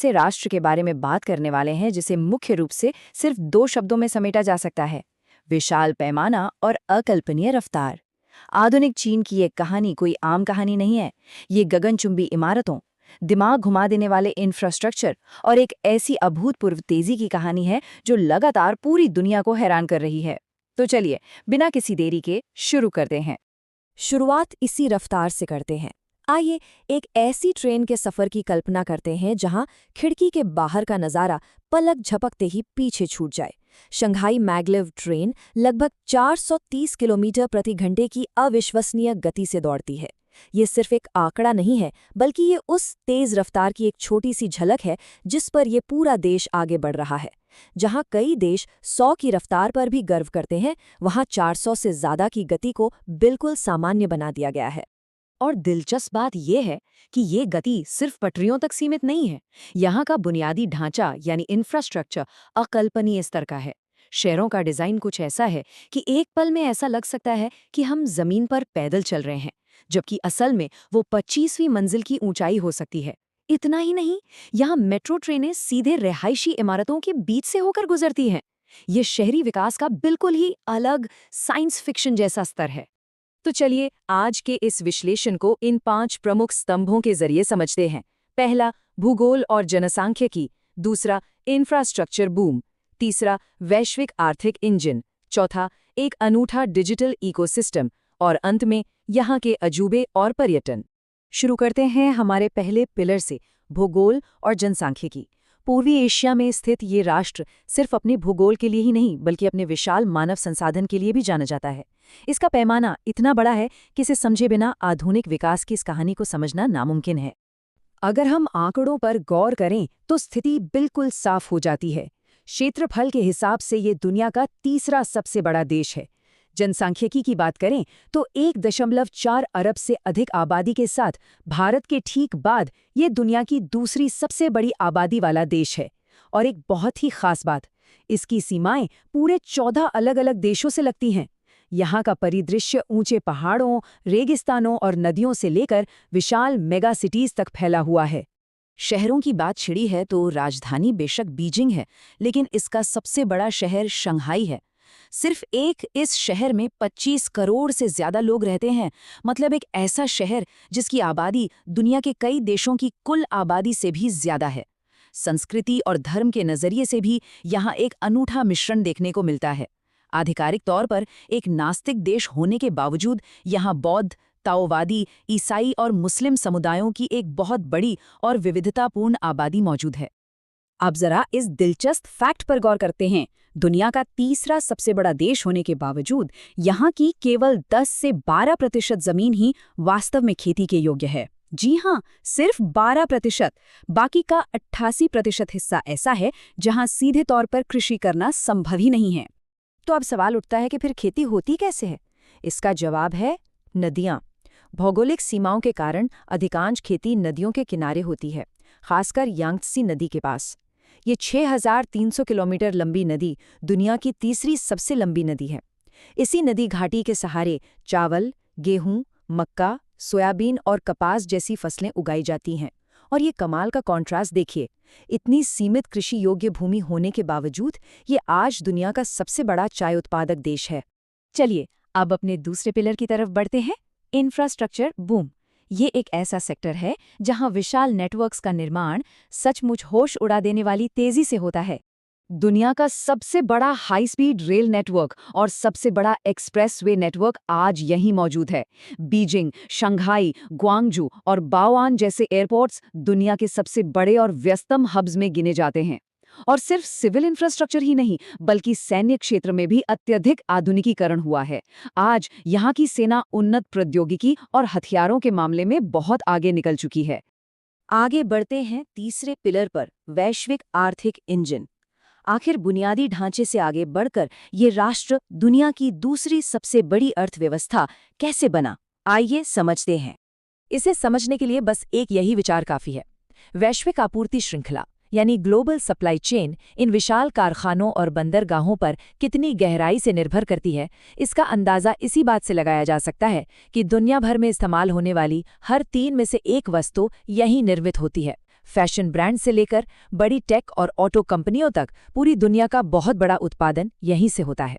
ऐसे राष्ट्र के बारे में बात करने वाले हैं जिसे मुख्य रूप से सिर्फ 2 शब्दों में समेटा जा सकता है: विशाल पैमाना और अकल्पनीय रफ्तार। आधुनिक चीन की ये कहानी कोई आम कहानी नहीं है। ये गगनचुंबी इमारतों, दिमाग घुमा देने वाले इंफ्रास्ट्रक्चर और एक ऐसी अभूतपूर्व तेजी की कहानी है जो लगातार पूरी दुनिया को हैरान कर रही है। तो चलिए, बिना किसी देरी के शुरू करते हैं। शुरुआत इसी रफ्तार से करते हैं। आइए एक ऐसी ट्रेन के सफ़र की कल्पना करते हैं जहां खिड़की के बाहर का नज़ारा पलक झपकते ही पीछे छूट जाए। शंघाई मैग्लेव ट्रेन लगभग 430 किलोमीटर प्रति घंटे की अविश्वसनीय गति से दौड़ती है। ये सिर्फ एक आंकड़ा नहीं है, बल्कि ये उस तेज रफ्तार की एक छोटी सी झलक है जिस पर ये पूरा देश आगे बढ़ रहा है। जहां कई देश 100 की रफ्तार पर भी गर्व करते हैं, वहां 400 से ज्यादा की गति को बिल्कुल सामान्य बना दिया गया है। और दिलचस्प बात यह है कि ये गति सिर्फ पटरियों तक सीमित नहीं है। यहाँ का बुनियादी ढांचा यानी इंफ्रास्ट्रक्चर अकल्पनीय स्तर का है। शहरों का डिजाइन कुछ ऐसा है कि एक पल में ऐसा लग सकता है कि हम जमीन पर पैदल चल रहे हैं, जबकि असल में वो 25वीं मंजिल की ऊंचाई हो सकती है। इतना ही नहीं, यहाँ मेट्रो ट्रेनें सीधे रिहायशी इमारतों के बीच से होकर गुजरती हैं। ये शहरी विकास का बिल्कुल ही अलग साइंस फिक्शन जैसा स्तर है। तो चलिए आज के इस विश्लेषण को इन 5 प्रमुख स्तंभों के जरिए समझते हैं। पहला, भूगोल और जनसांख्यिकी। दूसरा, इंफ्रास्ट्रक्चर बूम। तीसरा, वैश्विक आर्थिक इंजन। चौथा, एक अनूठा डिजिटल इकोसिस्टम। और अंत में यहाँ के अजूबे और पर्यटन। शुरू करते हैं हमारे पहले पिलर से, भूगोल और जनसांख्यिकी। पूर्वी एशिया में स्थित ये राष्ट्र सिर्फ अपने भूगोल के लिए ही नहीं, बल्कि अपने विशाल मानव संसाधन के लिए भी जाना जाता है। इसका पैमाना इतना बड़ा है कि इसे समझे बिना आधुनिक विकास की इस कहानी को समझना नामुमकिन है। अगर हम आंकड़ों पर गौर करें तो स्थिति बिल्कुल साफ हो जाती है। क्षेत्रफल के हिसाब से ये दुनिया का तीसरा सबसे बड़ा देश है। जनसांख्यिकी की बात करें तो 1.4 अरब से अधिक आबादी के साथ भारत के ठीक बाद ये दुनिया की दूसरी सबसे बड़ी आबादी वाला देश है। और एक बहुत ही खास बात, इसकी सीमाएं पूरे 14 अलग-अलग देशों से लगती हैं। यहाँ का परिदृश्य ऊंचे पहाड़ों, रेगिस्तानों और नदियों से लेकर विशाल मेगा सिटीज तक फैला हुआ है। शहरों की बात छिड़ी है तो राजधानी बेशक बीजिंग है, लेकिन इसका सबसे बड़ा शहर शंघाई है। सिर्फ इस शहर में 25 करोड़ से ज्यादा लोग रहते हैं। मतलब एक ऐसा शहर जिसकी आबादी दुनिया के कई देशों की कुल आबादी से भी ज्यादा है। संस्कृति और धर्म के नजरिए से भी यहाँ एक अनूठा मिश्रण देखने को मिलता है। आधिकारिक तौर पर एक नास्तिक देश होने के बावजूद यहाँ बौद्ध, ताओवादी, ईसाई और मुस्लिम समुदायों की एक बहुत बड़ी और विविधतापूर्ण आबादी मौजूद है। अब जरा इस दिलचस्प फैक्ट पर गौर करते हैं। दुनिया का तीसरा सबसे बड़ा देश होने के बावजूद यहाँ की केवल 10 से 12% जमीन ही वास्तव में खेती के योग्य है। जी हाँ, सिर्फ 12%। बाकी का 88% हिस्सा ऐसा है जहाँ सीधे तौर पर कृषि करना संभव ही नहीं है। तो अब सवाल उठता है कि फिर खेती होती कैसे है? इसका जवाब है नदियाँ। भौगोलिक सीमाओं के कारण अधिकांश खेती नदियों के किनारे होती है, खासकर यांग्त्सी नदी के पास। ये 6300 किलोमीटर लंबी नदी दुनिया की तीसरी सबसे लंबी नदी है। इसी नदी घाटी के सहारे चावल, गेहूं, मक्का, सोयाबीन और कपास जैसी फसलें उगाई जाती हैं। और ये कमाल का कॉन्ट्रास्ट देखिए, इतनी सीमित कृषि योग्य भूमि होने के बावजूद ये आज दुनिया का सबसे बड़ा चाय उत्पादक देश है। चलिए अब अपने दूसरे पिलर की तरफ बढ़ते हैं, इंफ्रास्ट्रक्चर बूम। ये एक ऐसा सेक्टर है जहां विशाल नेटवर्क्स का निर्माण सचमुच होश उड़ा देने वाली तेजी से होता है। दुनिया का सबसे बड़ा हाई स्पीड रेल नेटवर्क और सबसे बड़ा एक्सप्रेसवे नेटवर्क आज यहीं मौजूद है। बीजिंग, शंघाई, ग्वांगजू और बाओआन जैसे एयरपोर्ट्स दुनिया के सबसे बड़े और व्यस्तम हब्स में गिने जाते हैं। और सिर्फ सिविल इंफ्रास्ट्रक्चर ही नहीं, बल्कि सैन्य क्षेत्र में भी अत्यधिक आधुनिकीकरण हुआ है। आज यहाँ की सेना उन्नत प्रौद्योगिकी और हथियारों के मामले में बहुत आगे निकल चुकी है। आगे बढ़ते हैं तीसरे पिलर पर, वैश्विक आर्थिक इंजन। आखिर बुनियादी ढांचे से आगे बढ़कर ये राष्ट्र दुनिया की दूसरी सबसे बड़ी अर्थव्यवस्था कैसे बना, आइए समझते हैं। इसे समझने के लिए बस एक यही विचार काफी है। वैश्विक आपूर्ति श्रृंखला यानी ग्लोबल सप्लाई चेन इन विशाल कारखानों और बंदरगाहों पर कितनी गहराई से निर्भर करती है, इसका अंदाजा इसी बात से लगाया जा सकता है कि दुनिया भर में इस्तेमाल होने वाली हर 3 में से 1 वस्तु यहीं निर्मित होती है। फैशन ब्रांड से लेकर बड़ी टेक और ऑटो कंपनियों तक पूरी दुनिया का बहुत बड़ा उत्पादन यहीं से होता है।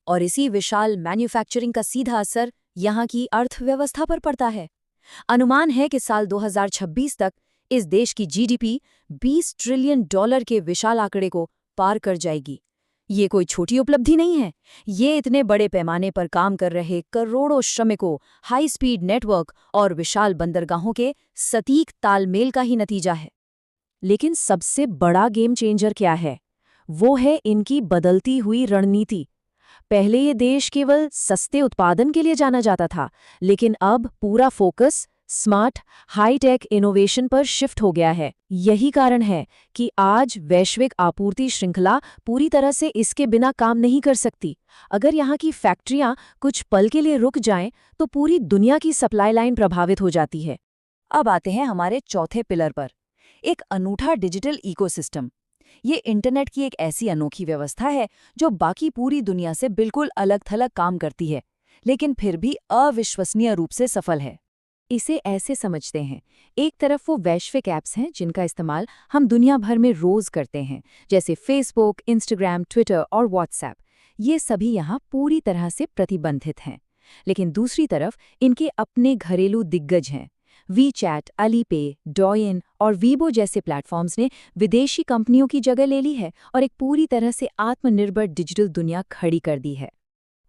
और इसी विशाल मैन्युफैक्चरिंग का सीधा असर यहाँ की अर्थव्यवस्था पर पड़ता है। अनुमान है कि साल 2026 तक इस देश की जीडीपी $20 ट्रिलियन के विशाल आंकड़े को पार कर जाएगी। ये कोई छोटी उपलब्धि नहीं है, ये इतने बड़े पैमाने पर काम कर रहे करोड़ों श्रमिकों, हाई स्पीड नेटवर्क और विशाल बंदरगाहों के सटीक तालमेल का ही नतीजा है। लेकिन सबसे बड़ा गेम चेंजर क्या है? वो है इनकी बदलती हुई रणनीति। पहले ये देश केवल सस्ते उत्पादन के लिए जाना जाता था, लेकिन अब पूरा फोकस स्मार्ट, हाई-टेक इनोवेशन पर शिफ्ट हो गया है। यही कारण है कि आज वैश्विक आपूर्ति श्रृंखला पूरी तरह से इसके बिना काम नहीं कर सकती। अगर यहाँ की फैक्ट्रियाँ कुछ पल के लिए रुक जाएं, तो पूरी दुनिया की सप्लाई लाइन प्रभावित हो जाती है। अब आते हैं हमारे चौथे पिलर पर, एक अनूठा डिजिटल इकोसिस्टम। ये इंटरनेट की एक ऐसी अनोखी व्यवस्था है जो बाकी पूरी दुनिया से बिल्कुल अलग-थलग काम करती है, लेकिन फिर भी अविश्वसनीय रूप से सफल है। इसे ऐसे समझते हैं, एक तरफ वो वैश्विक ऐप्स हैं जिनका इस्तेमाल हम दुनिया भर में रोज करते हैं, जैसे फेसबुक, इंस्टाग्राम, ट्विटर और व्हाट्सएप। ये सभी यहाँ पूरी तरह से प्रतिबंधित हैं। लेकिन दूसरी तरफ इनके अपने घरेलू दिग्गज हैं। वीचैट, अलीपे, डॉइन और वीबो जैसे प्लेटफॉर्म्स ने विदेशी कंपनियों की जगह ले ली है और एक पूरी तरह से आत्मनिर्भर डिजिटल दुनिया खड़ी कर दी है।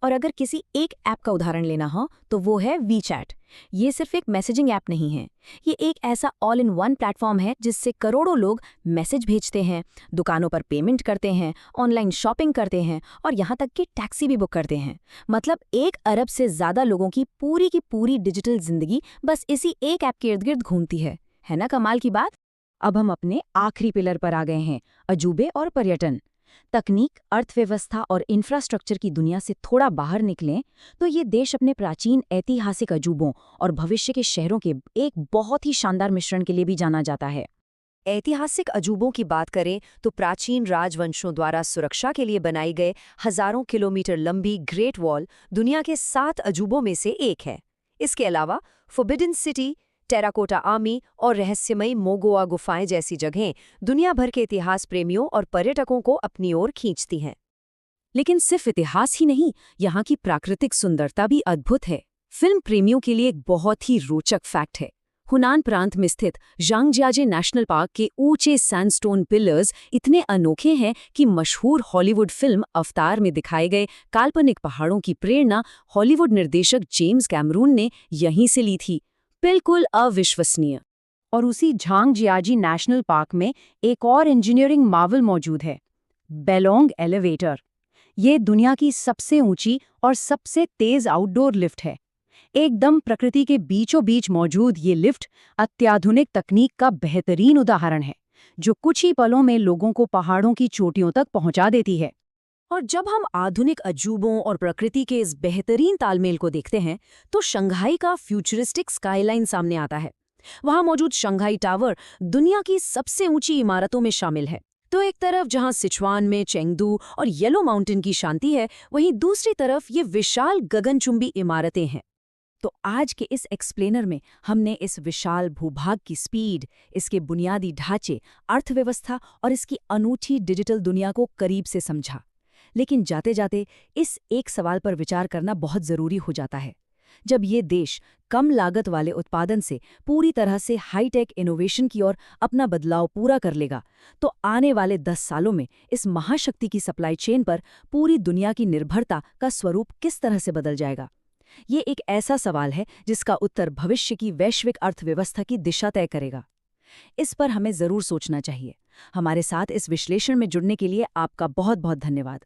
और अगर किसी एक ऐप का उदाहरण लेना हो तो वो है वीचैट। ये सिर्फ एक मैसेजिंग ऐप नहीं है, ये एक ऐसा ऑल इन वन प्लेटफॉर्म है जिससे करोड़ों लोग मैसेज भेजते हैं, दुकानों पर पेमेंट करते हैं, ऑनलाइन शॉपिंग करते हैं और यहाँ तक कि टैक्सी भी बुक करते हैं। मतलब 1 अरब से ज़्यादा लोगों की पूरी डिजिटल जिंदगी बस इसी एक ऐप के इर्द गिर्द घूमती है ना कमाल की बात। अब हम अपने आखिरी पिलर पर आ गए हैं, अजूबे और पर्यटन। तकनीक, अर्थव्यवस्था और इंफ्रास्ट्रक्चर की दुनिया से थोड़ा बाहर निकलें तो ये देश अपने प्राचीन ऐतिहासिक अजूबों और भविष्य के शहरों के एक बहुत ही शानदार मिश्रण के लिए भी जाना जाता है। ऐतिहासिक अजूबों की बात करें तो प्राचीन राजवंशों द्वारा सुरक्षा के लिए बनाई गए हजारों किलोमीटर लंबी ग्रेट वॉल दुनिया के 7 अजूबों में से एक है। इसके अलावा फॉरबिडन सिटी, टेराकोटा आर्मी और रहस्यमयी मोगोआ गुफाएं जैसी जगहें दुनिया भर के इतिहास प्रेमियों और पर्यटकों को अपनी ओर खींचती हैं। लेकिन सिर्फ इतिहास ही नहीं, यहाँ की प्राकृतिक सुंदरता भी अद्भुत है। फिल्म प्रेमियों के लिए एक बहुत ही रोचक फैक्ट है, हुनान प्रांत में स्थित ज़ांगजियाजे नेशनल पार्क के ऊंचे सैंडस्टोन पिलर्स इतने अनोखे हैं कि मशहूर हॉलीवुड फिल्म अवतार में दिखाए गए काल्पनिक पहाड़ों की प्रेरणा हॉलीवुड निर्देशक जेम्स कैमरून ने यहीं से ली थी। बिल्कुल अविश्वसनीय। और उसी झांगजियाजी नेशनल पार्क में एक और इंजीनियरिंग मार्वल मौजूद है, बेलोंग एलिवेटर। ये दुनिया की सबसे ऊंची और सबसे तेज आउटडोर लिफ्ट है। एकदम प्रकृति के बीचों बीच मौजूद ये लिफ्ट अत्याधुनिक तकनीक का बेहतरीन उदाहरण है, जो कुछ ही पलों में लोगों को पहाड़ों की चोटियों तक पहुंचा देती है। और जब हम आधुनिक अजूबों और प्रकृति के इस बेहतरीन तालमेल को देखते हैं तो शंघाई का फ्यूचरिस्टिक स्काईलाइन सामने आता है। वहां मौजूद शंघाई टावर दुनिया की सबसे ऊंची इमारतों में शामिल है। तो एक तरफ जहां सिचुआन में चेंगदू और येलो माउंटेन की शांति है, वहीं दूसरी तरफ ये विशाल गगनचुंबी इमारतें हैं। तो आज के इस एक्सप्लेनर में हमने इस विशाल भूभाग की स्पीड, इसके बुनियादी ढांचे, अर्थव्यवस्था और इसकी अनूठी डिजिटल दुनिया को करीब से समझा। लेकिन जाते जाते इस एक सवाल पर विचार करना बहुत ज़रूरी हो जाता है। जब ये देश कम लागत वाले उत्पादन से पूरी तरह से हाईटेक इनोवेशन की ओर अपना बदलाव पूरा कर लेगा, तो आने वाले 10 सालों में इस महाशक्ति की सप्लाई चेन पर पूरी दुनिया की निर्भरता का स्वरूप किस तरह से बदल जाएगा? ये एक ऐसा सवाल है जिसका उत्तर भविष्य की वैश्विक अर्थव्यवस्था की दिशा तय करेगा। इस पर हमें ज़रूर सोचना चाहिए। हमारे साथ इस विश्लेषण में जुड़ने के लिए आपका बहुत बहुत धन्यवाद।